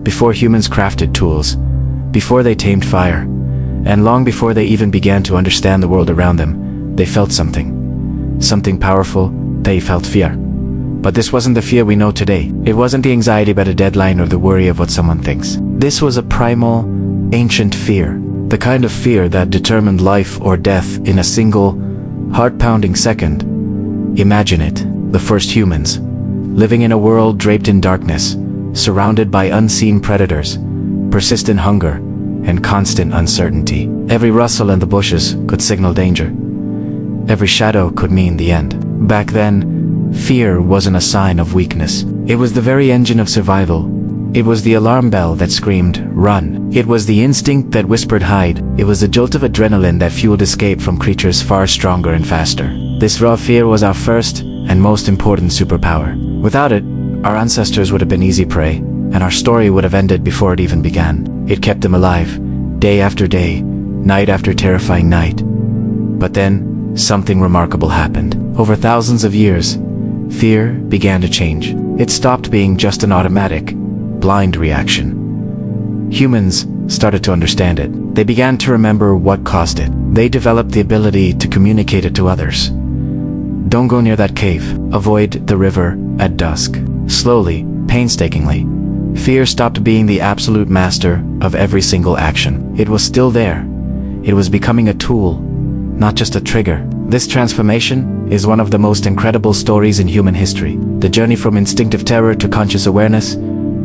before humans crafted tools, before they tamed fire, and long before they even began to understand the world around them, they felt something. Something powerful. They felt fear. But this wasn't the fear we know today. It wasn't the anxiety about a deadline or the worry of what someone thinks. This was a primal, ancient fear. The kind of fear that determined life or death in a single, heart-pounding second. Imagine it. The first humans, living in a world draped in darkness, surrounded by unseen predators, persistent hunger, and constant uncertainty. Every rustle in the bushes could signal danger. Every shadow could mean the end. Back then, fear wasn't a sign of weakness. It was the very engine of survival. It was the alarm bell that screamed, "Run." It was the instinct that whispered, "Hide." It was the jolt of adrenaline that fueled escape from creatures far stronger and faster. This raw fear was our first and most important superpower. Without it, our ancestors would have been easy prey, and our story would have ended before it even began. It kept them alive, day after day, night after terrifying night. But then, something remarkable happened. Over thousands of years, fear began to change. It stopped being just an automatic, blind reaction. Humans started to understand it. They began to remember what caused it. They developed the ability to communicate it to others. Don't go near that cave. Avoid the river at dusk. Slowly, painstakingly, fear stopped being the absolute master of every single action. It was still there. It was becoming a tool, not just a trigger. This transformation is one of the most incredible stories in human history. The journey from instinctive terror to conscious awareness,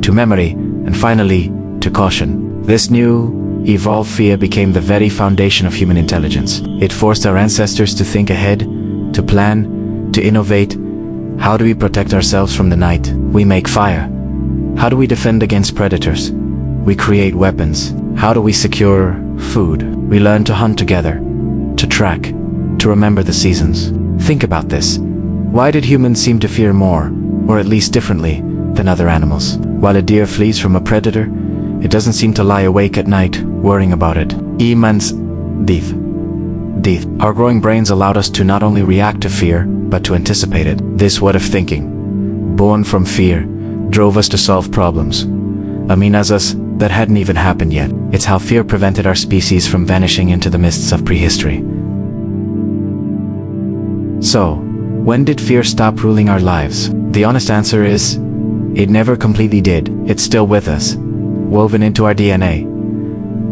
to memory, and finally, to caution. This new, evolved fear became the very foundation of human intelligence. It forced our ancestors to think ahead, to plan, to innovate. How do we protect ourselves from the night? We make fire. How do we defend against predators? We create weapons. How do we secure food? We learn to hunt together, to track, to remember the seasons. Think about this. Why did humans seem to fear more, or at least differently, than other animals? While a deer flees from a predator, it doesn't seem to lie awake at night, worrying about it. Immense death. Our growing brains allowed us to not only react to fear, but to anticipate it. This what-if thinking, born from fear, drove us to solve problems. Us that hadn't even happened yet. It's how fear prevented our species from vanishing into the mists of prehistory. So, when did fear stop ruling our lives? The honest answer is, it never completely did. It's still with us, woven into our DNA.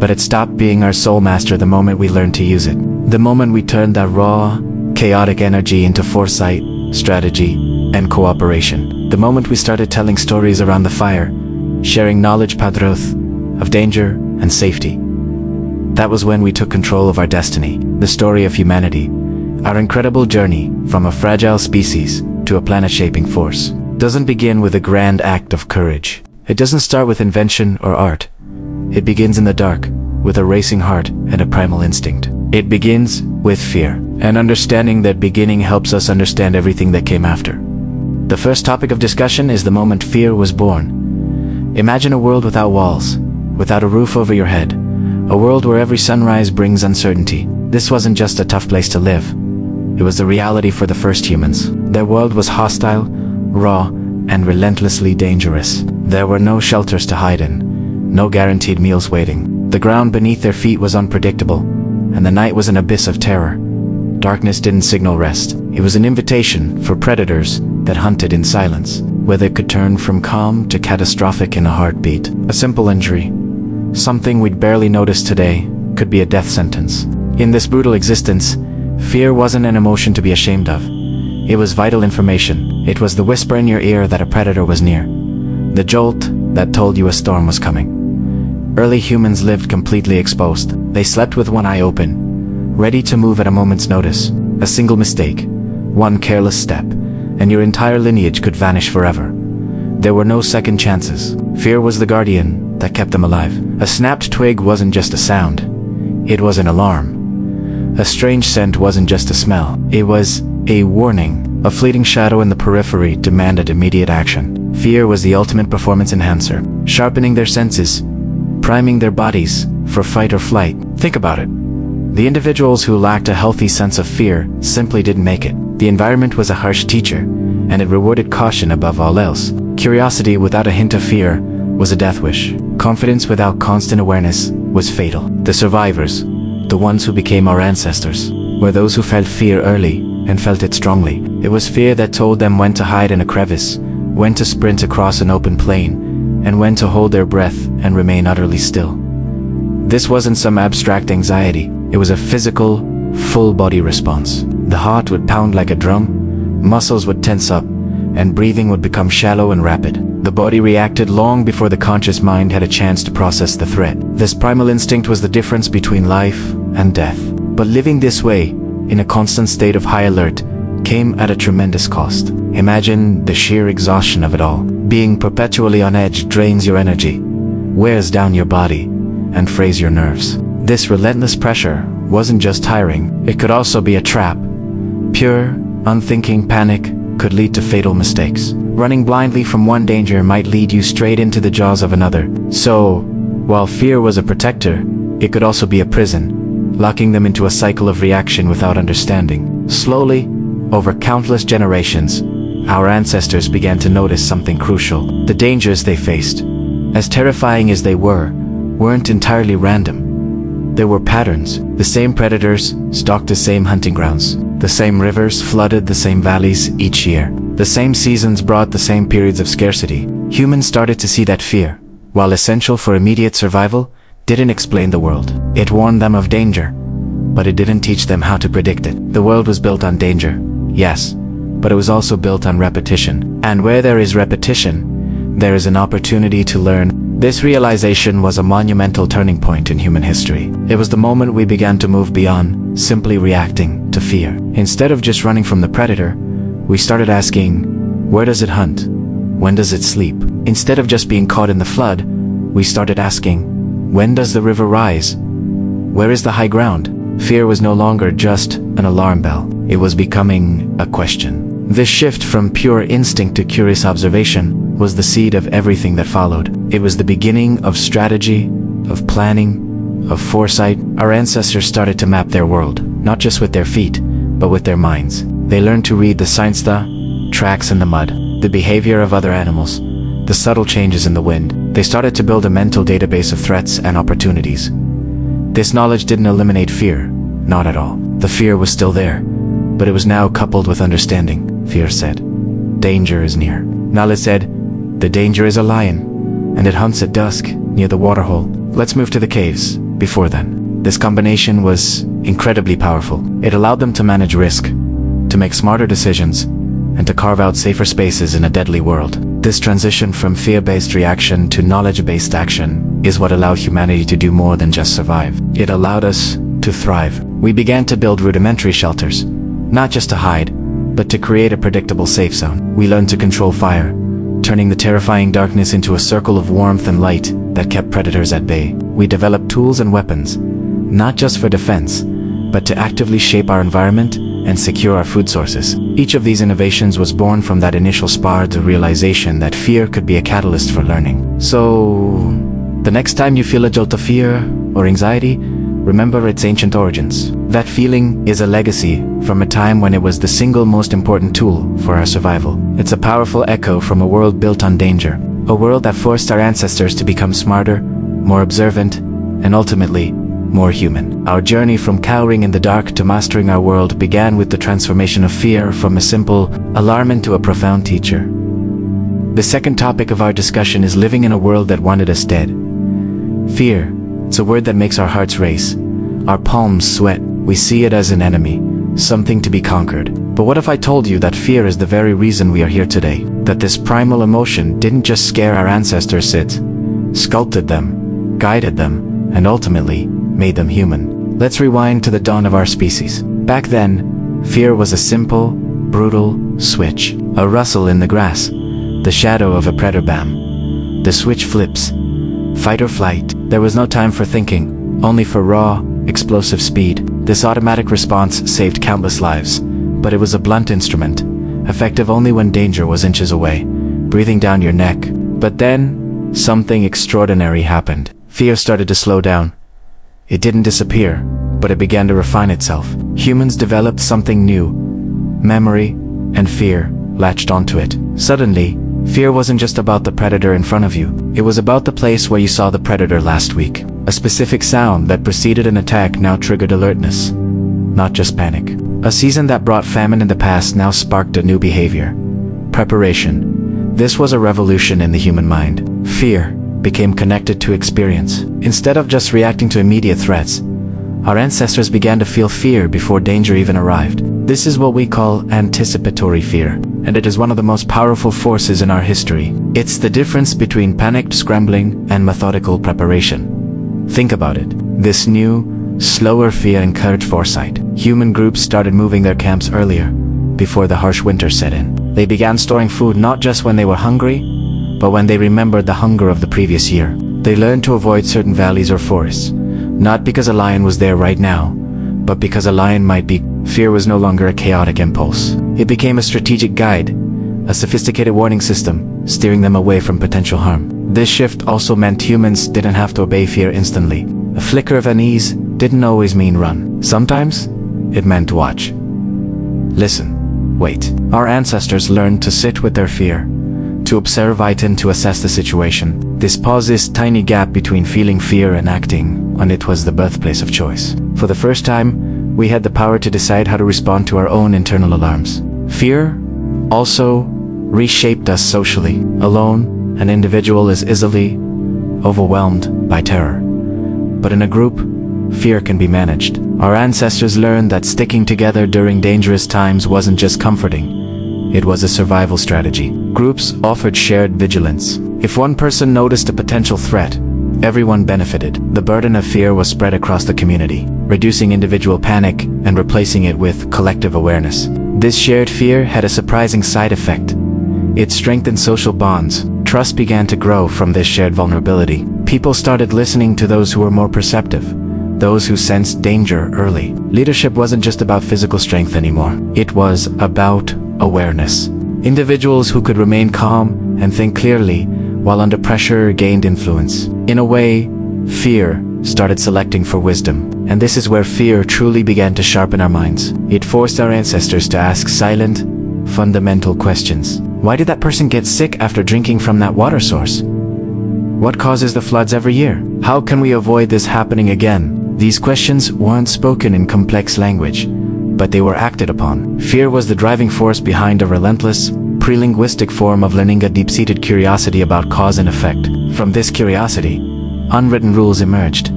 But it stopped being our sole master the moment we learned to use it. The moment we turned that raw, chaotic energy into foresight, strategy, and cooperation. The moment we started telling stories around the fire, sharing knowledge padroth of danger and safety. That was when we took control of our destiny. The story of humanity, our incredible journey from a fragile species to a planet-shaping force, doesn't begin with a grand act of courage. It doesn't start with invention or art. It begins in the dark, with a racing heart and a primal instinct. It begins with fear. And understanding that beginning helps us understand everything that came after. The first topic of discussion is the moment fear was born. Imagine a world without walls, without a roof over your head, a world where every sunrise brings uncertainty. This wasn't just a tough place to live. It was the reality for the first humans. Their world was hostile, raw, and relentlessly dangerous. There were no shelters to hide in, no guaranteed meals waiting. The ground beneath their feet was unpredictable, and the night was an abyss of terror. Darkness didn't signal rest. It was an invitation for predators that hunted in silence, where they could turn from calm to catastrophic in a heartbeat. A simple injury, something we'd barely notice today, could be a death sentence. In this brutal existence, fear wasn't an emotion to be ashamed of. It was vital information. It was the whisper in your ear that a predator was near, the jolt that told you a storm was coming. Early humans lived completely exposed. They slept with one eye open, ready to move at a moment's notice. A single mistake, one careless step, and your entire lineage could vanish forever. There were no second chances. Fear was the guardian that kept them alive. A snapped twig wasn't just a sound, it was an alarm. A strange scent wasn't just a smell, it was a warning. A fleeting shadow in the periphery demanded immediate action. Fear was the ultimate performance enhancer, sharpening their senses, priming their bodies for fight or flight. Think about it. The individuals who lacked a healthy sense of fear simply didn't make it. The environment was a harsh teacher, and it rewarded caution above all else. Curiosity without a hint of fear was a death wish. Confidence without constant awareness was fatal. The survivors, the ones who became our ancestors, were those who felt fear early and felt it strongly. It was fear that told them when to hide in a crevice, when to sprint across an open plain, and when to hold their breath and remain utterly still. This wasn't some abstract anxiety. It was a physical, full-body response. The heart would pound like a drum, muscles would tense up, and breathing would become shallow and rapid. The body reacted long before the conscious mind had a chance to process the threat. This primal instinct was the difference between life and death. But living this way, in a constant state of high alert, came at a tremendous cost. Imagine the sheer exhaustion of it all. Being perpetually on edge drains your energy, wears down your body, and frays your nerves. This relentless pressure wasn't just tiring, it could also be a trap. Pure, unthinking panic could lead to fatal mistakes. Running blindly from one danger might lead you straight into the jaws of another. So, while fear was a protector, it could also be a prison, locking them into a cycle of reaction without understanding. Slowly, over countless generations, our ancestors began to notice something crucial. The dangers they faced, as terrifying as they were, weren't entirely random. There were patterns. The same predators stalked the same hunting grounds. The same rivers flooded the same valleys each year. The same seasons brought the same periods of scarcity. Humans started to see that fear, while essential for immediate survival, didn't explain the world. It warned them of danger, but it didn't teach them how to predict it. The world was built on danger, yes, but it was also built on repetition. And where there is repetition, there is an opportunity to learn. This realization was a monumental turning point in human history. It was the moment we began to move beyond simply reacting to fear. Instead of just running from the predator, we started asking, where does it hunt? When does it sleep? Instead of just being caught in the flood, we started asking, when does the river rise? Where is the high ground? Fear was no longer just an alarm bell. It was becoming a question. This shift from pure instinct to curious observation was the seed of everything that followed. It was the beginning of strategy, of planning, of foresight. Our ancestors started to map their world, not just with their feet, but with their minds. They learned to read the signs, the tracks in the mud, the behavior of other animals, the subtle changes in the wind. They started to build a mental database of threats and opportunities. This knowledge didn't eliminate fear, not at all. The fear was still there, but it was now coupled with understanding. Fear said, danger is near. Knowledge said, the danger is a lion, and it hunts at dusk near the waterhole. Let's move to the caves. Before then, this combination was incredibly powerful. It allowed them to manage risk, to make smarter decisions, and to carve out safer spaces in a deadly world. This transition from fear-based reaction to knowledge-based action is what allowed humanity to do more than just survive. It allowed us to thrive. We began to build rudimentary shelters, not just to hide, but to create a predictable safe zone. We learned to control fire, turning the terrifying darkness into a circle of warmth and light that kept predators at bay. We developed tools and weapons, not just for defense, but to actively shape our environment and secure our food sources. Each of these innovations was born from that initial spark, the realization that fear could be a catalyst for learning. So, the next time you feel a jolt of fear or anxiety, remember its ancient origins. That feeling is a legacy from a time when it was the single most important tool for our survival. It's a powerful echo from a world built on danger, a world that forced our ancestors to become smarter, more observant, and ultimately, more human. Our journey from cowering in the dark to mastering our world began with the transformation of fear from a simple alarm into a profound teacher. The second topic of our discussion is living in a world that wanted us dead. Fear. It's a word that makes our hearts race. Our palms sweat. We see it as an enemy, something to be conquered. But what if I told you that fear is the very reason we are here today? That this primal emotion didn't just scare our ancestors, it sculpted them, guided them, and ultimately made them human. Let's rewind to the dawn of our species. Back then, fear was a simple, brutal switch. A rustle in the grass, the shadow of a predator. Bam. The switch flips. Fight or flight. There was no time for thinking, only for raw, explosive speed. This automatic response saved countless lives, but it was a blunt instrument, effective only when danger was inches away, breathing down your neck. But then, something extraordinary happened. Fear started to slow down. It didn't disappear, but it began to refine itself. Humans developed something new. Memory and fear latched onto it. Suddenly, Fear wasn't just about the predator in front of you. It was about the place where you saw the predator last week. A specific sound that preceded an attack now triggered alertness, not just panic. A season that brought famine in the past now sparked a new behavior: preparation. This was a revolution in the human mind. Fear became connected to experience. Instead of just reacting to immediate threats, our ancestors began to feel fear before danger even arrived. This is what we call anticipatory fear, and it is one of the most powerful forces in our history. It's the difference between panicked scrambling and methodical preparation. Think about it. This new, slower fear encouraged foresight. Human groups started moving their camps earlier, before the harsh winter set in. They began storing food not just when they were hungry, but when they remembered the hunger of the previous year. They learned to avoid certain valleys or forests, not because a lion was there right now, but because a lion might be. Fear was no longer a chaotic impulse. It became a strategic guide, a sophisticated warning system, steering them away from potential harm. This shift also meant humans didn't have to obey fear instantly. A flicker of unease didn't always mean run. Sometimes, it meant watch. Listen. Wait. Our ancestors learned to sit with their fear, to observe it and to assess the situation. This pause, this tiny gap between feeling fear and acting on it, was the birthplace of choice. For the first time, we had the power to decide how to respond to our own internal alarms. Fear also reshaped us socially. Alone, an individual is easily overwhelmed by terror. But in a group, fear can be managed. Our ancestors learned that sticking together during dangerous times wasn't just comforting, it was a survival strategy. Groups offered shared vigilance. If one person noticed a potential threat, everyone benefited. The burden of fear was spread across the community, reducing individual panic and replacing it with collective awareness. This shared fear had a surprising side effect. It strengthened social bonds. Trust began to grow from this shared vulnerability. People started listening to those who were more perceptive, those who sensed danger early. Leadership wasn't just about physical strength anymore. It was about awareness. Individuals who could remain calm and think clearly while under pressure gained influence. In a way, fear started selecting for wisdom. And this is where fear truly began to sharpen our minds. It forced our ancestors to ask silent, fundamental questions. Why did that person get sick after drinking from that water source? What causes the floods every year? How can we avoid this happening again? These questions weren't spoken in complex language, but they were acted upon. Fear was the driving force behind a relentless, pre-linguistic form of learning, a deep-seated curiosity about cause and effect. From this curiosity, unwritten rules emerged.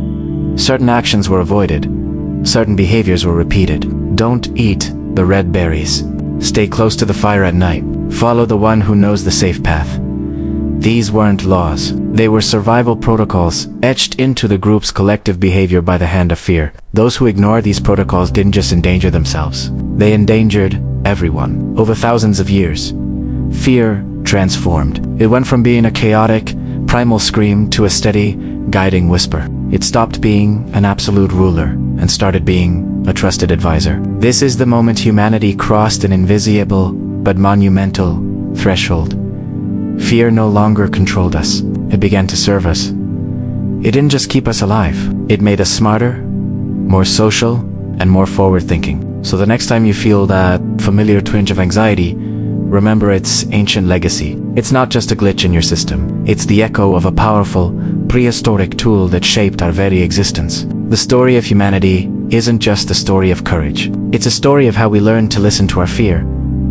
Certain actions were avoided. Certain behaviors were repeated. Don't eat the red berries. Stay close to the fire at night. Follow the one who knows the safe path. These weren't laws. They were survival protocols, etched into the group's collective behavior by the hand of fear. Those who ignored these protocols didn't just endanger themselves. They endangered everyone. Over thousands of years, fear transformed. It went from being a chaotic, primal scream to a steady, guiding whisper. It stopped being an absolute ruler and started being a trusted advisor. This is the moment humanity crossed an invisible but monumental threshold. Fear no longer controlled us. It began to serve us. It didn't just keep us alive. It made us smarter, more social, and more forward-thinking. So the next time you feel that familiar twinge of anxiety, remember its ancient legacy. It's not just a glitch in your system. It's the echo of a powerful, prehistoric tool that shaped our very existence. The story of humanity isn't just a story of courage. It's a story of how we learned to listen to our fear,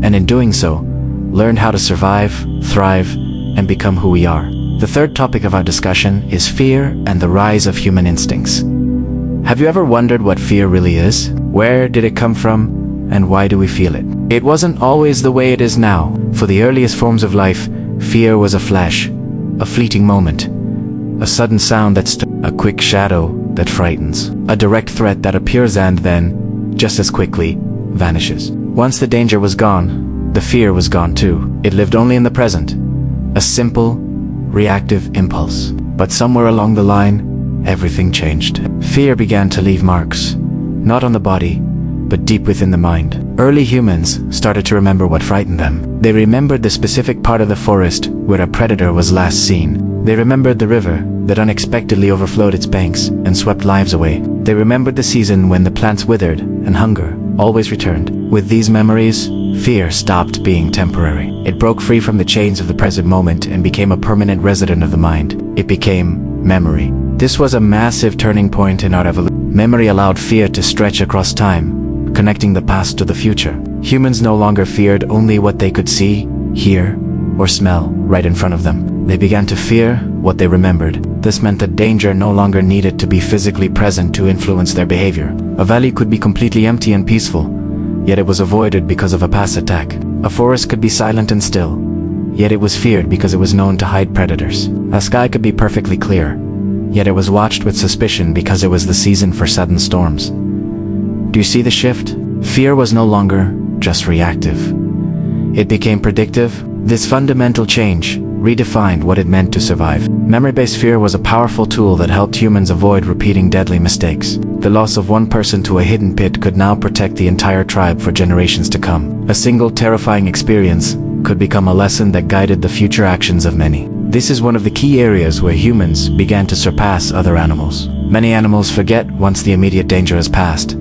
and in doing so, learned how to survive, thrive, and become who we are. The third topic of our discussion is fear and the rise of human instincts. Have you ever wondered what fear really is? Where did it come from, and why do we feel it? It wasn't always the way it is now. For the earliest forms of life, fear was a flash, a fleeting moment, a sudden sound that's a quick shadow that frightens, a direct threat that appears and then, just as quickly, vanishes. Once the danger was gone, the fear was gone too. It lived only in the present, a simple, reactive impulse. But somewhere along the line, everything changed. Fear began to leave marks, not on the body, but deep within the mind. Early humans started to remember what frightened them. They remembered the specific part of the forest where a predator was last seen. They remembered the river that unexpectedly overflowed its banks and swept lives away. They remembered the season when the plants withered and hunger always returned. With these memories, fear stopped being temporary. It broke free from the chains of the present moment and became a permanent resident of the mind. It became memory. This was a massive turning point in our evolution. Memory allowed fear to stretch across time, connecting the past to the future. Humans no longer feared only what they could see, hear, or smell right in front of them. They began to fear what they remembered. This meant that danger no longer needed to be physically present to influence their behavior. A valley could be completely empty and peaceful, yet it was avoided because of a past attack. A forest could be silent and still, yet it was feared because it was known to hide predators. A sky could be perfectly clear, yet it was watched with suspicion because it was the season for sudden storms. Do you see the shift? Fear was no longer just reactive. It became predictive. This fundamental change redefined what it meant to survive. Memory-based fear was a powerful tool that helped humans avoid repeating deadly mistakes. The loss of one person to a hidden pit could now protect the entire tribe for generations to come. A single terrifying experience could become a lesson that guided the future actions of many. This is one of the key areas where humans began to surpass other animals. Many animals forget once the immediate danger has passed.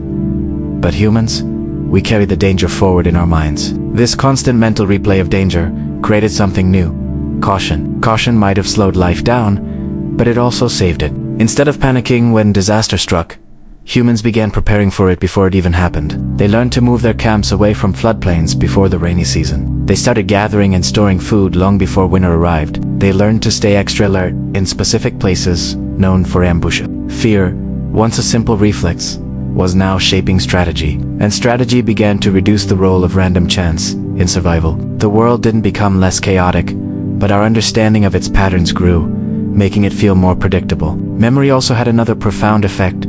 But humans, we carry the danger forward in our minds. This constant mental replay of danger created something new: caution. Caution might have slowed life down, but it also saved it. Instead of panicking when disaster struck, humans began preparing for it before it even happened. They learned to move their camps away from floodplains before the rainy season. They started gathering and storing food long before winter arrived. They learned to stay extra alert in specific places known for ambushes. Fear, once a simple reflex, was now shaping strategy, and strategy began to reduce the role of random chance in survival. The world didn't become less chaotic, but our understanding of its patterns grew, making it feel more predictable. Memory also had another profound effect.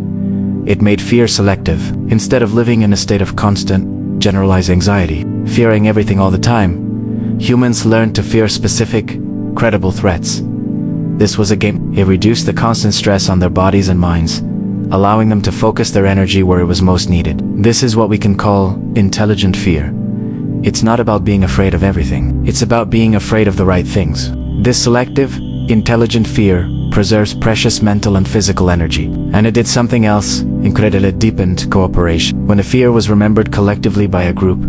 It made fear selective. Instead of living in a state of constant, generalized anxiety, fearing everything all the time, humans learned to fear specific, credible threats. This was a game. It reduced the constant stress on their bodies and minds, allowing them to focus their energy where it was most needed. This is what we can call intelligent fear. It's not about being afraid of everything. It's about being afraid of the right things. This selective, intelligent fear preserves precious mental and physical energy. And it did something else incredible. It deepened cooperation. When a fear was remembered collectively by a group,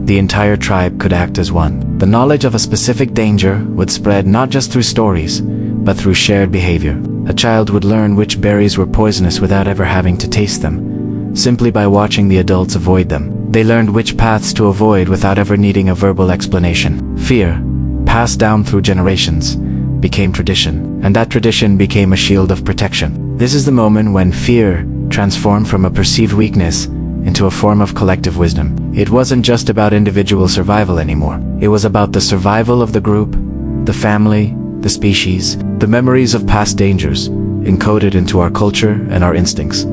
the entire tribe could act as one. The knowledge of a specific danger would spread not just through stories, but through shared behavior. A child would learn which berries were poisonous without ever having to taste them, simply by watching the adults avoid them. They learned which paths to avoid without ever needing a verbal explanation. Fear, passed down through generations, became tradition, and that tradition became a shield of protection. This is the moment when fear transformed from a perceived weakness into a form of collective wisdom. It wasn't just about individual survival anymore. It was about the survival of the group, the family, the species. The memories of past dangers, encoded into our culture and our instincts,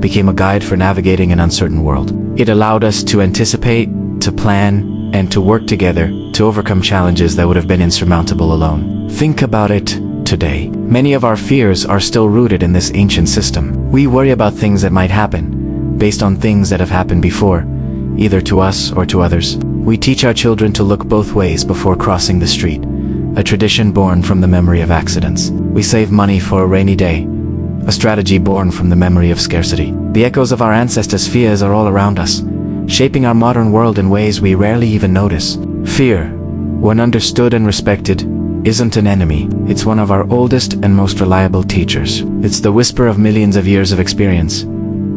became a guide for navigating an uncertain world. It allowed us to anticipate, to plan, and to work together to overcome challenges that would have been insurmountable alone. Think about it today. Many of our fears are still rooted in this ancient system. We worry about things that might happen, based on things that have happened before, either to us or to others. We teach our children to look both ways before crossing the street, a tradition born from the memory of accidents. We save money for a rainy day, a strategy born from the memory of scarcity. The echoes of our ancestors' fears are all around us, shaping our modern world in ways we rarely even notice. Fear, when understood and respected, isn't an enemy. It's one of our oldest and most reliable teachers. It's the whisper of millions of years of experience,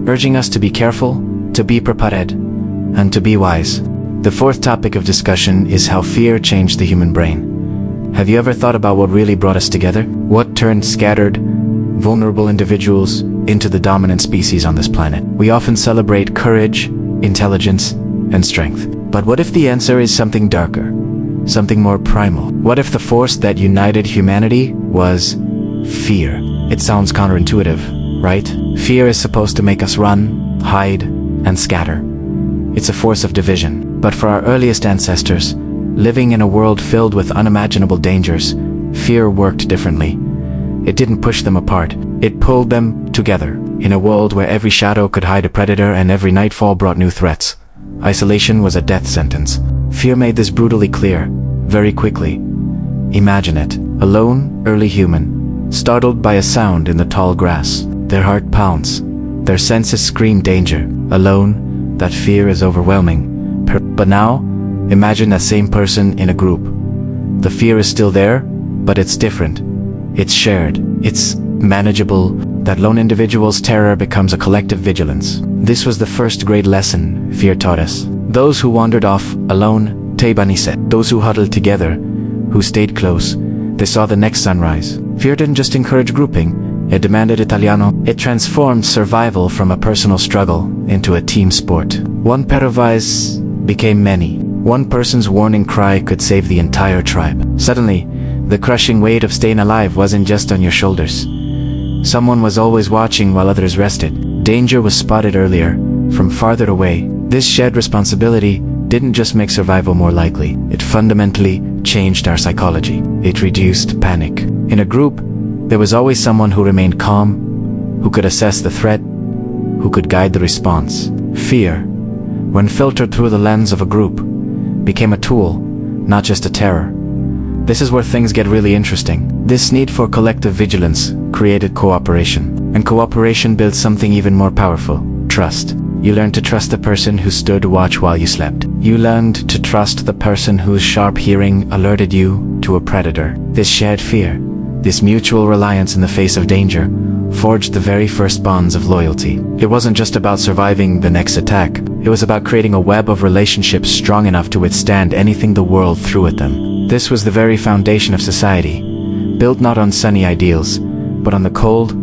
urging us to be careful, to be prepared, and to be wise. The fourth topic of discussion is how fear changed the human brain. Have you ever thought about what really brought us together? What turned scattered, vulnerable individuals into the dominant species on this planet? We often celebrate courage, intelligence, and strength. But what if the answer is something darker, something more primal? What if the force that united humanity was fear? It sounds counterintuitive, right? Fear is supposed to make us run, hide, and scatter. It's a force of division. But for our earliest ancestors, living in a world filled with unimaginable dangers, fear worked differently. It didn't push them apart. It pulled them together. In a world where every shadow could hide a predator and every nightfall brought new threats, isolation was a death sentence. Fear made this brutally clear, very quickly. Imagine it. A lone, early human, startled by a sound in the tall grass. Their heart pounds. Their senses scream danger. Alone, that fear is overwhelming. But now, imagine that same person in a group. The fear is still there, but it's different. It's shared. It's manageable. That lone individual's terror becomes a collective vigilance. This was the first great lesson fear taught us. Those who wandered off alone, Teibani said. Those who huddled together, who stayed close, they saw the next sunrise. Fear didn't just encourage grouping, it demanded Italiano. It transformed survival from a personal struggle into a team sport. One pair of eyes became many. One person's warning cry could save the entire tribe. Suddenly, the crushing weight of staying alive wasn't just on your shoulders. Someone was always watching while others rested. Danger was spotted earlier, from farther away. This shared responsibility didn't just make survival more likely, it fundamentally changed our psychology. It reduced panic. In a group, there was always someone who remained calm, who could assess the threat, who could guide the response. Fear, when filtered through the lens of a group, became a tool, not just a terror. This is where things get really interesting. This need for collective vigilance created cooperation. And cooperation built something even more powerful: trust. You learned to trust the person who stood watch while you slept. You learned to trust the person whose sharp hearing alerted you to a predator. This shared fear, this mutual reliance in the face of danger, forged the very first bonds of loyalty. It wasn't just about surviving the next attack. It was about creating a web of relationships strong enough to withstand anything the world threw at them. This was the very foundation of society, built not on sunny ideals, but on the cold,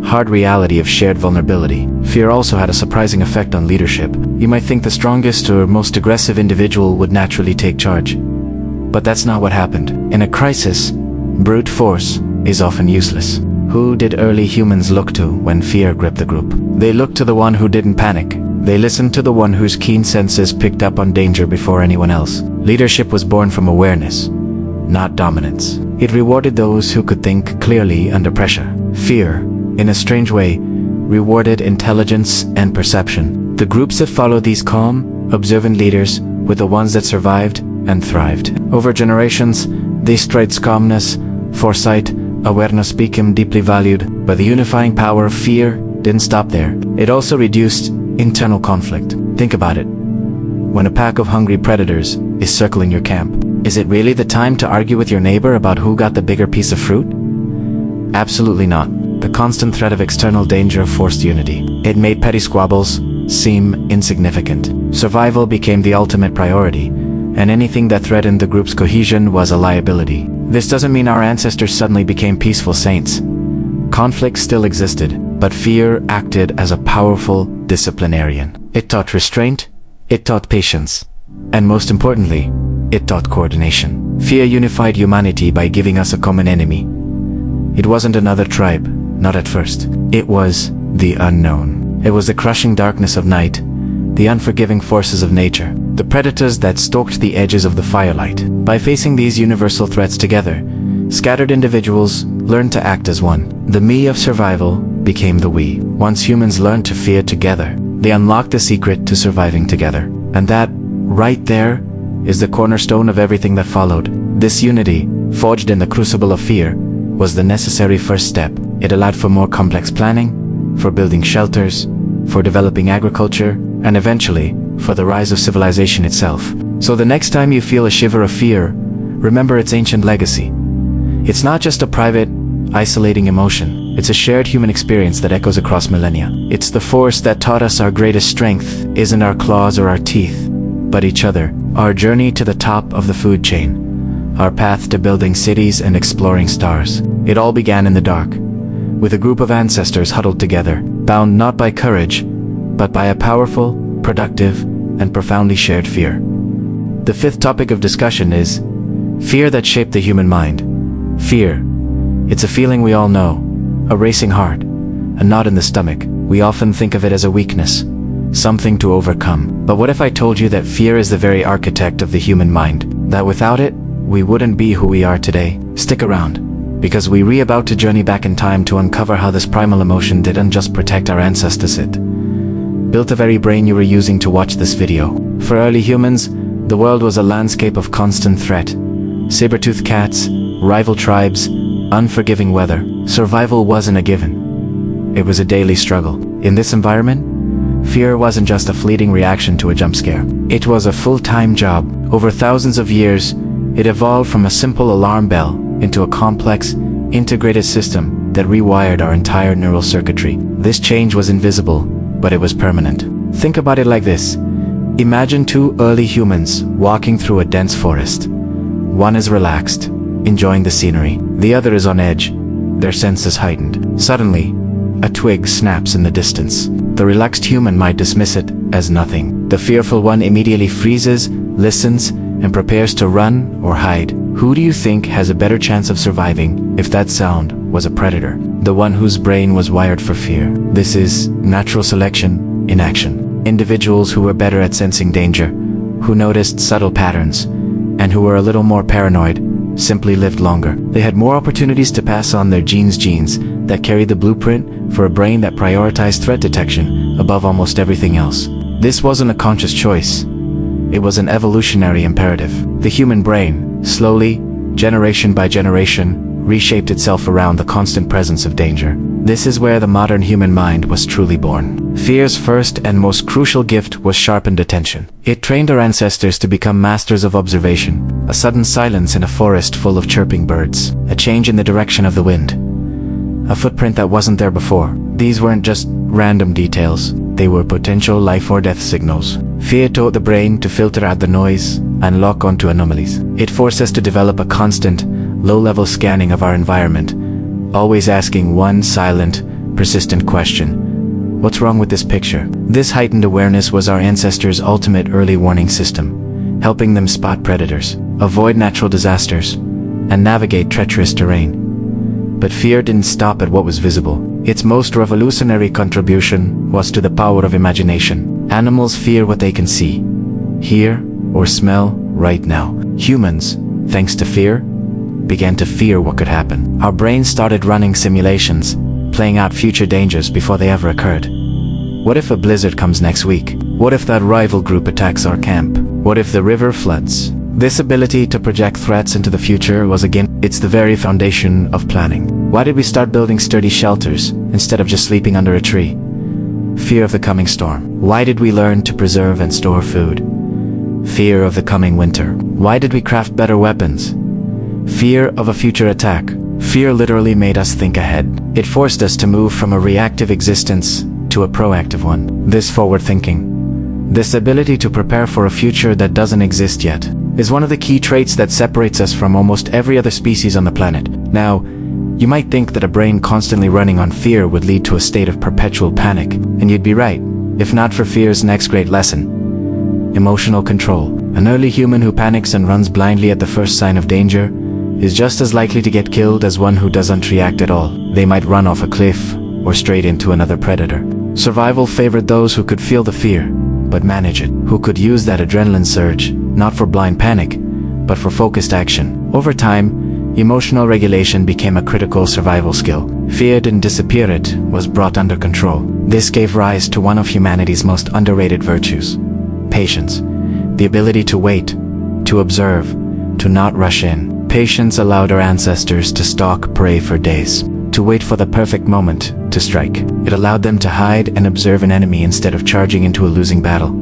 hard reality of shared vulnerability. Fear also had a surprising effect on leadership. You might think the strongest or most aggressive individual would naturally take charge. But that's not what happened. In a crisis, brute force is often useless. Who did early humans look to when fear gripped the group? They looked to the one who didn't panic. They listened to the one whose keen senses picked up on danger before anyone else. Leadership was born from awareness, not dominance. It rewarded those who could think clearly under pressure. Fear, in a strange way, rewarded intelligence and perception. The groups that followed these calm, observant leaders were the ones that survived and thrived. Over generations, these traits, calmness, foresight, awareness, became deeply valued, but the unifying power of fear didn't stop there. It also reduced internal conflict. Think about it. When a pack of hungry predators is circling your camp, is it really the time to argue with your neighbor about who got the bigger piece of fruit? Absolutely not. The constant threat of external danger forced unity. It made petty squabbles seem insignificant. Survival became the ultimate priority, and anything that threatened the group's cohesion was a liability. This doesn't mean our ancestors suddenly became peaceful saints. Conflict still existed, but fear acted as a powerful disciplinarian. It taught restraint, it taught patience, and most importantly, it taught coordination. Fear unified humanity by giving us a common enemy. It wasn't another tribe, not at first. It was the unknown. It was the crushing darkness of night, the unforgiving forces of nature, the predators that stalked the edges of the firelight. By facing these universal threats together, scattered individuals learned to act as one. The me of survival became the we. Once humans learned to fear together, they unlocked the secret to surviving together. And that, right there, is the cornerstone of everything that followed. This unity, forged in the crucible of fear, was the necessary first step. It allowed for more complex planning, for building shelters, for developing agriculture, and eventually, for the rise of civilization itself. So the next time you feel a shiver of fear, remember its ancient legacy. It's not just a private, isolating emotion. It's a shared human experience that echoes across millennia. It's the force that taught us our greatest strength isn't our claws or our teeth, but each other. Our journey to the top of the food chain, our path to building cities and exploring stars. It all began in the dark, with a group of ancestors huddled together, bound not by courage, but by a powerful, productive, and profoundly shared fear. The fifth topic of discussion is fear that shaped the human mind. Fear. It's a feeling we all know, a racing heart, a knot in the stomach. We often think of it as a weakness, something to overcome. But what if I told you that fear is the very architect of the human mind? That without it, we wouldn't be who we are today. Stick around, because we're about to journey back in time to uncover how this primal emotion didn't just protect our ancestors, it built the very brain you were using to watch this video. For early humans, the world was a landscape of constant threat. Saber-toothed cats, rival tribes, unforgiving weather. Survival wasn't a given. It was a daily struggle. In this environment, Fear wasn't just a fleeting reaction to a jump scare. It was a full-time job. Over thousands of years, it evolved from a simple alarm bell into a complex, integrated system that rewired our entire neural circuitry. This change was invisible, but it was permanent. Think about it like this. Imagine two early humans walking through a dense forest. One is relaxed, enjoying the scenery. The other is on edge, their senses heightened. Suddenly, a twig snaps in the distance. The relaxed human might dismiss it as nothing. The fearful one immediately freezes, listens, and prepares to run or hide. Who do you think has a better chance of surviving if that sound was a predator? The one whose brain was wired for fear. This is natural selection in action. Individuals who were better at sensing danger, who noticed subtle patterns, and who were a little more paranoid, simply lived longer. They had more opportunities to pass on their genes that carried the blueprint for a brain that prioritized threat detection above almost everything else. This wasn't a conscious choice. It was an evolutionary imperative. The human brain, slowly, generation by generation, reshaped itself around the constant presence of danger. This is where the modern human mind was truly born. Fear's first and most crucial gift was sharpened attention. It trained our ancestors to become masters of observation. A sudden silence in a forest full of chirping birds. A change in the direction of the wind. A footprint that wasn't there before. These weren't just random details. They were potential life or death signals. Fear taught the brain to filter out the noise and lock onto anomalies. It forced us to develop a constant, low-level scanning of our environment, always asking one silent, persistent question. What's wrong with this picture? This heightened awareness was our ancestors' ultimate early warning system, helping them spot predators, avoid natural disasters, and navigate treacherous terrain. But fear didn't stop at what was visible. Its most revolutionary contribution was to the power of imagination. Animals fear what they can see, hear, or smell right now. Humans, thanks to fear, began to fear what could happen. Our brains started running simulations, playing out future dangers before they ever occurred. What if a blizzard comes next week? What if that rival group attacks our camp? What if the river floods? This ability to project threats into the future was it's the very foundation of planning. Why did we start building sturdy shelters instead of just sleeping under a tree? Fear of the coming storm. Why did we learn to preserve and store food? Fear of the coming winter. Why did we craft better weapons? Fear of a future attack. Fear literally made us think ahead. It forced us to move from a reactive existence to a proactive one. This forward thinking, this ability to prepare for a future that doesn't exist yet, is one of the key traits that separates us from almost every other species on the planet. Now, you might think that a brain constantly running on fear would lead to a state of perpetual panic, and you'd be right, if not for fear's next great lesson: emotional control. An early human who panics and runs blindly at the first sign of danger is just as likely to get killed as one who doesn't react at all. They might run off a cliff or straight into another predator. Survival favored those who could feel the fear, but manage it, who could use that adrenaline surge, not for blind panic, but for focused action. Over time, emotional regulation became a critical survival skill. Fear didn't disappear, it was brought under control. This gave rise to one of humanity's most underrated virtues: patience. The ability to wait, to observe, to not rush in. Patience allowed our ancestors to stalk prey for days, to wait for the perfect moment to strike. It allowed them to hide and observe an enemy instead of charging into a losing battle.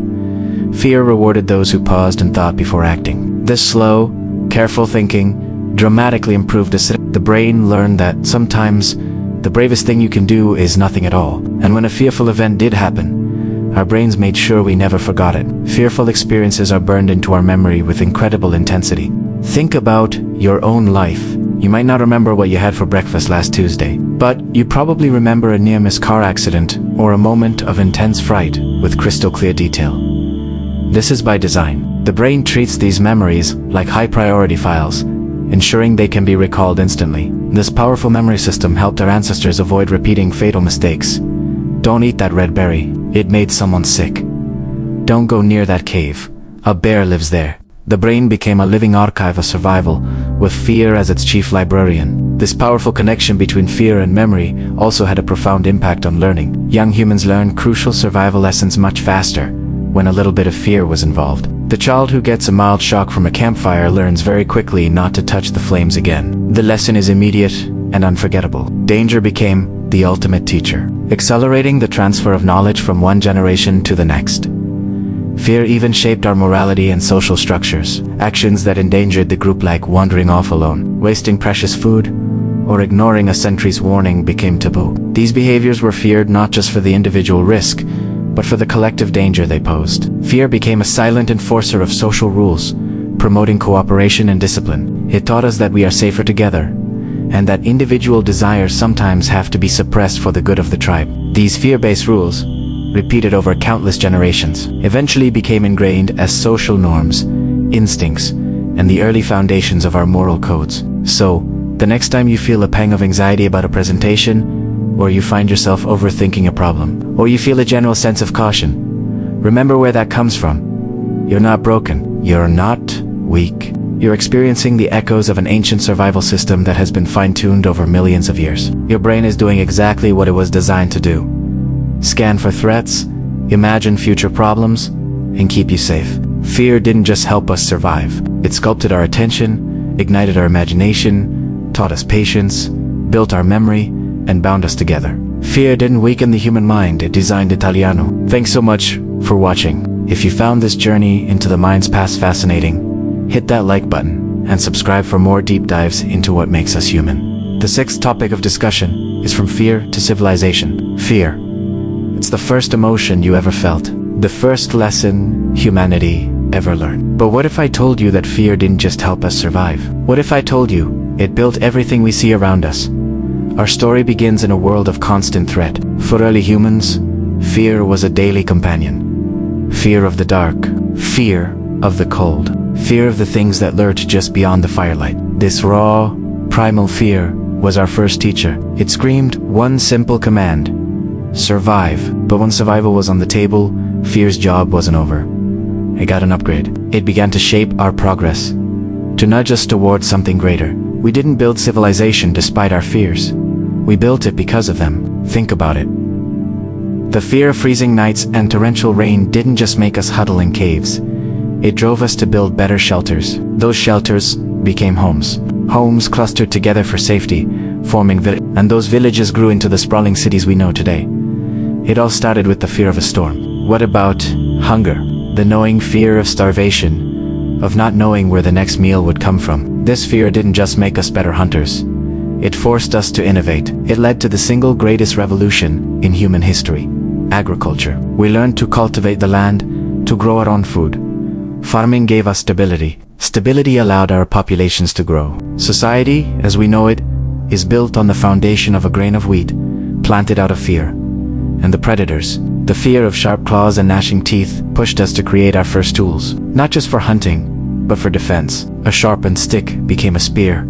Fear rewarded those who paused and thought before acting. This slow, careful thinking dramatically improved the brain learned that sometimes the bravest thing you can do is nothing at all. And when a fearful event did happen, our brains made sure we never forgot it. Fearful experiences are burned into our memory with incredible intensity. Think about your own life. You might not remember what you had for breakfast last Tuesday, but you probably remember a near-miss car accident or a moment of intense fright with crystal clear detail. This is by design. The brain treats these memories like high-priority files, ensuring they can be recalled instantly. This powerful memory system helped our ancestors avoid repeating fatal mistakes. Don't eat that red berry, it made someone sick. Don't go near that cave, a bear lives there. The brain became a living archive of survival, with fear as its chief librarian. This powerful connection between fear and memory also had a profound impact on learning. Young humans learned crucial survival lessons much faster when a little bit of fear was involved. The child who gets a mild shock from a campfire learns very quickly not to touch the flames again. The lesson is immediate and unforgettable. Danger became the ultimate teacher, accelerating the transfer of knowledge from one generation to the next. Fear even shaped our morality and social structures. Actions that endangered the group, like wandering off alone, wasting precious food, or ignoring a sentry's warning, became taboo. These behaviors were feared not just for the individual risk, but for the collective danger they posed. Fear became a silent enforcer of social rules, promoting cooperation and discipline. It taught us that we are safer together, and that individual desires sometimes have to be suppressed for the good of the tribe. These fear-based rules, repeated over countless generations, eventually became ingrained as social norms, instincts, and the early foundations of our moral codes. So, the next time you feel a pang of anxiety about a presentation, or you find yourself overthinking a problem, or you feel a general sense of caution, remember where that comes from. You're not broken. You're not weak. You're experiencing the echoes of an ancient survival system that has been fine-tuned over millions of years. Your brain is doing exactly what it was designed to do: scan for threats, imagine future problems, and keep you safe. Fear didn't just help us survive. It sculpted our attention, ignited our imagination, taught us patience, built our memory, and bound us together. Fear didn't weaken the human mind, it designed Italiano. Thanks so much for watching. If you found this journey into the mind's past fascinating, hit that like button and subscribe for more deep dives into what makes us human. The sixth topic of discussion is from fear to civilization. Fear. It's the first emotion you ever felt, the first lesson humanity ever learned. But what if I told you that fear didn't just help us survive? What if I told you it built everything we see around us? Our story begins in a world of constant threat. For early humans, fear was a daily companion. Fear of the dark, fear of the cold, fear of the things that lurked just beyond the firelight. This raw, primal fear was our first teacher. It screamed one simple command: survive. But when survival was on the table, fear's job wasn't over. It got an upgrade. It began to shape our progress, to nudge us towards something greater. We didn't build civilization despite our fears. We built it because of them. Think about it. The fear of freezing nights and torrential rain didn't just make us huddle in caves. It drove us to build better shelters. Those shelters became homes. Homes clustered together for safety, forming villages. And those villages grew into the sprawling cities we know today. It all started with the fear of a storm. What about hunger? The knowing fear of starvation, of not knowing where the next meal would come from. This fear didn't just make us better hunters. It forced us to innovate. It led to the single greatest revolution in human history: agriculture. We learned to cultivate the land, to grow our own food. Farming gave us stability. Stability allowed our populations to grow. Society, as we know it, is built on the foundation of a grain of wheat, planted out of fear. And the predators, the fear of sharp claws and gnashing teeth, pushed us to create our first tools. Not just for hunting, but for defense. A sharpened stick became a spear.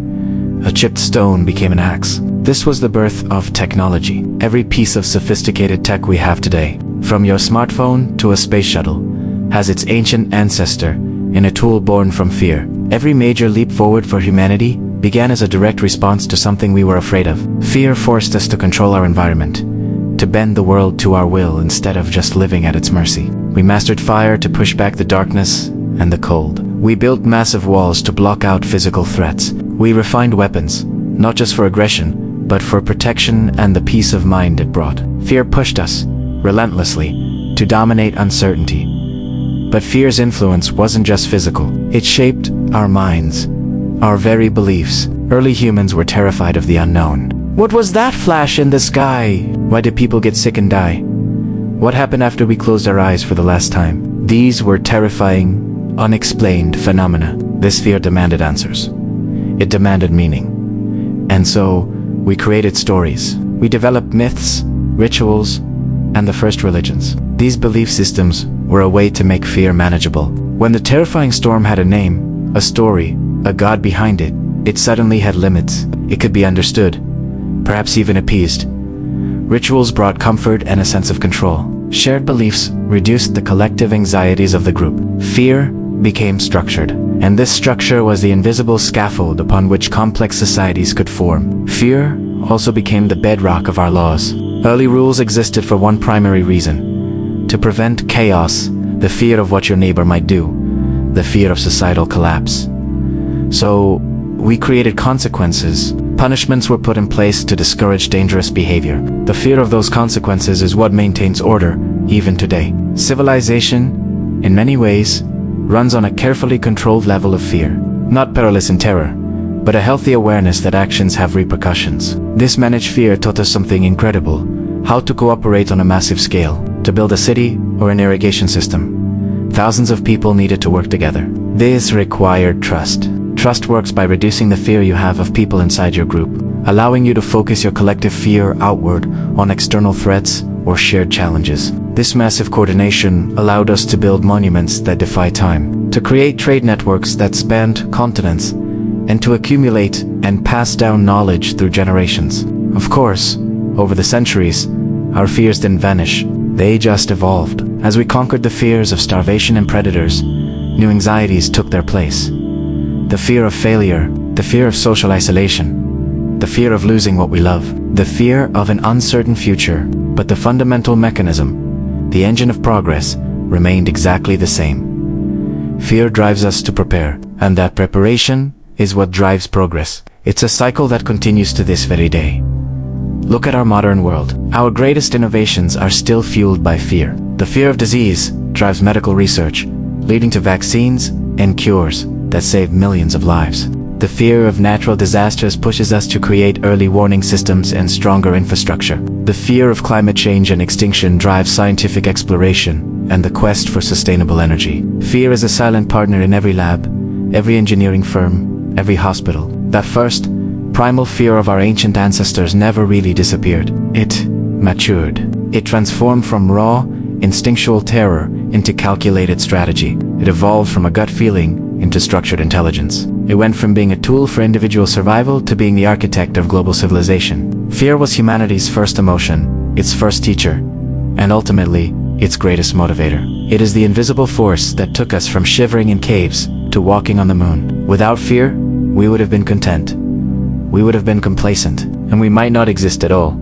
A chipped stone became an axe. This was the birth of technology. Every piece of sophisticated tech we have today, from your smartphone to a space shuttle, has its ancient ancestor in a tool born from fear. Every major leap forward for humanity began as a direct response to something we were afraid of. Fear forced us to control our environment, to bend the world to our will instead of just living at its mercy. We mastered fire to push back the darkness and the cold. We built massive walls to block out physical threats. We refined weapons, not just for aggression, but for protection and the peace of mind it brought. Fear pushed us, relentlessly, to dominate uncertainty. But fear's influence wasn't just physical. It shaped our minds, our very beliefs. Early humans were terrified of the unknown. What was that flash in the sky? Why did people get sick and die? What happened after we closed our eyes for the last time? These were terrifying, unexplained phenomena. This fear demanded answers. It demanded meaning. And so, we created stories. We developed myths, rituals, and the first religions. These belief systems were a way to make fear manageable. When the terrifying storm had a name, a story, a god behind it, it suddenly had limits. It could be understood, perhaps even appeased. Rituals brought comfort and a sense of control. Shared beliefs reduced the collective anxieties of the group. Fear became structured, and this structure was the invisible scaffold upon which complex societies could form. Fear also became the bedrock of our laws. Early rules existed for one primary reason: to prevent chaos, the fear of what your neighbor might do, the fear of societal collapse. So, we created consequences, Punishments were put in place to discourage dangerous behavior. The fear of those consequences is what maintains order, even today. Civilization, in many ways, runs on a carefully controlled level of fear. Not perilous in terror, but a healthy awareness that actions have repercussions. This managed fear taught us something incredible: how to cooperate on a massive scale. To build a city or an irrigation system, thousands of people needed to work together. This required trust. Trust works by reducing the fear you have of people inside your group, allowing you to focus your collective fear outward on external threats or shared challenges. This massive coordination allowed us to build monuments that defy time, to create trade networks that spanned continents, and to accumulate and pass down knowledge through generations. Of course, over the centuries, our fears didn't vanish. They just evolved. As we conquered the fears of starvation and predators, new anxieties took their place. The fear of failure, the fear of social isolation, the fear of losing what we love, the fear of an uncertain future. But the fundamental mechanism, the engine of progress, remained exactly the same. Fear drives us to prepare, and that preparation is what drives progress. It's a cycle that continues to this very day. Look at our modern world. Our greatest innovations are still fueled by fear. The fear of disease drives medical research, leading to vaccines and cures that save millions of lives. The fear of natural disasters pushes us to create early warning systems and stronger infrastructure. The fear of climate change and extinction drives scientific exploration and the quest for sustainable energy. Fear is a silent partner in every lab, every engineering firm, every hospital. That first, primal fear of our ancient ancestors never really disappeared. It matured. It transformed from raw, instinctual terror into calculated strategy. It evolved from a gut feeling into structured intelligence. It went from being a tool for individual survival to being the architect of global civilization. Fear was humanity's first emotion, its first teacher, and ultimately, its greatest motivator. It is the invisible force that took us from shivering in caves to walking on the moon. Without fear, we would have been content. We would have been complacent, and we might not exist at all.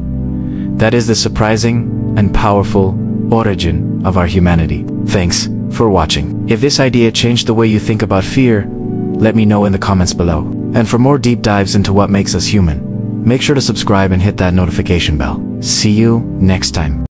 That is the surprising and powerful origin of our humanity. Thanks for watching. If this idea changed the way you think about fear, let me know in the comments below. And for more deep dives into what makes us human, make sure to subscribe and hit that notification bell. See you next time.